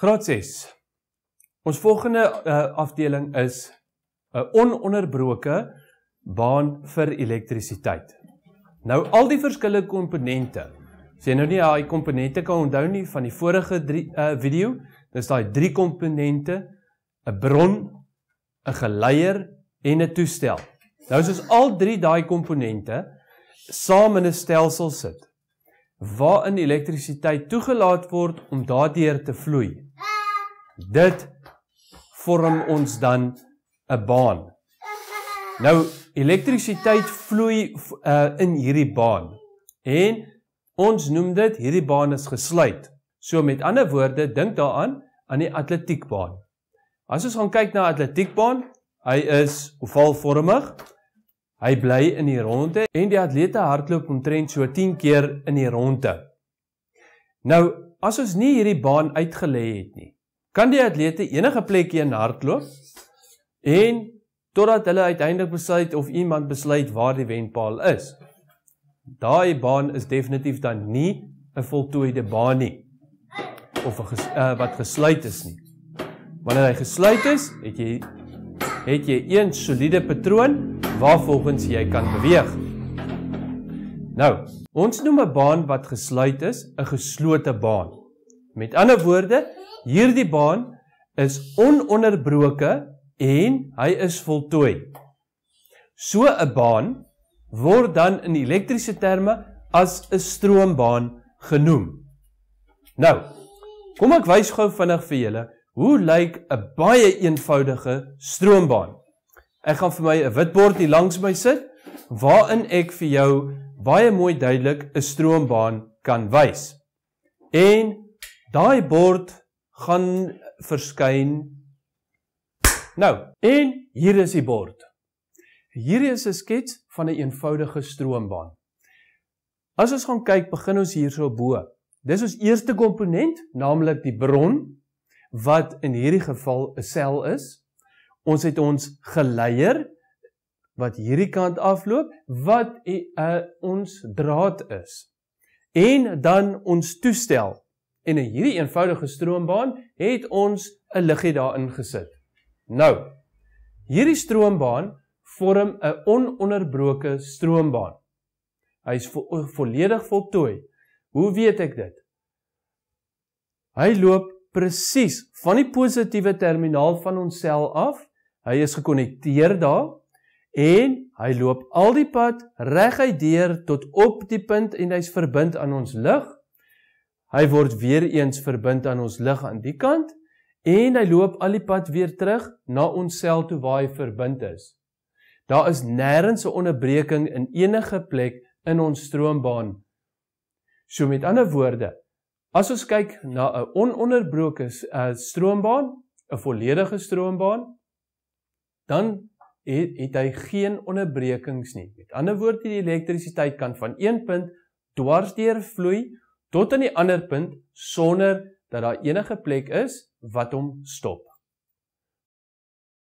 Graad 6. Ons volgende afdeling is 'n ononderbroke baan vir elektrisiteit. Nou al die verskillende komponente. As jy nou nie daai komponente kan onthou nie van die vorige video, dis daai 3 komponente, 'n bron, 'n geleier en 'n toestel. Nou as ons al 3 daai komponente saam in 'n stelsel sit, waarin elektrisiteit toegelaat word om daardeur te vloei. Dit vorm ons dan 'n baan. Nou, elektrisiteit vloei in hierdie baan. En ons noem dit, hierdie baan is gesluit. So met ander woorde, dink daaraan aan die atletiekbaan. As ons gaan kyk na 'n atletiekbaan, hy is ovalvormig, hy bly in die ronde en die atlete hardloop omtrent so 10 keer in die ronde. Nou, as ons nie hierdie baan uitgelê het nie, kan die atlete enige plek heen hardloop en totdat hulle uiteindelik besluit of iemand besluit waar die wenpaal is. Daai baan is definitief dan nie 'n voltooide baan nie of wat gesluit is nie. Wanneer hy gesluit is, het jy een soliede patroon waarvolgens jy kan beweeg. Nou, ons noem 'n baan wat gesluit is 'n geslote baan. Met ander woorde, hierdie baan is ononderbroke en hy is voltooi. So 'n baan word dan in elektriese terme as 'n stroombaan genoem. Nou, kom ek wys gou vinnig vir julle, hoe lyk 'n baie eenvoudige stroombaan? Ek gaan vir my 'n witbord hier langs my sit, waarin ek vir jou baie mooi duidelik 'n stroombaan kan wys. En daai bord gaan verskyn. Nou, en hier is die bord. Hier is 'n skets van 'n eenvoudige stroombaan. As ons gaan kyk, begin ons hierso bo. Dis ons eerste komponent, naamlik die bron, wat in hierdie geval 'n sel is. Ons het ons geleier, wat hierdie kant afloop, wat ons draad is. En dan ons toestel. En in hierdie eenvoudige stroombaan het ons 'n liggie daarin gesit. Nou, hierdie stroombaan vorm 'n ononderbroke stroombaan. Hy is volledig voltooi. Hoe weet ek dit? Hy loop presies van die positiewe terminaal van ons sel af. Hy is gekonnekteer daar en hy loop al die pad reguit deur tot op die punt en hy's verbind aan ons lig. Hy word weer eens verbind aan ons lig aan die kant en hy loop al die pad weer terug na ons sel toe waar hy verbind is. Daar is nêrens 'n onderbreking in enige plek in ons stroombaan. So met ander woorde, as ons kyk na 'n ononderbroke stroombaan, 'n volledige stroombaan, dan het hy geen onderbrekings nie. Met ander woorde, die elektrisiteit kan van een punt dwarsdeur vloei tot aan die ander punt sonder dat daar enige plek is wat hom stop.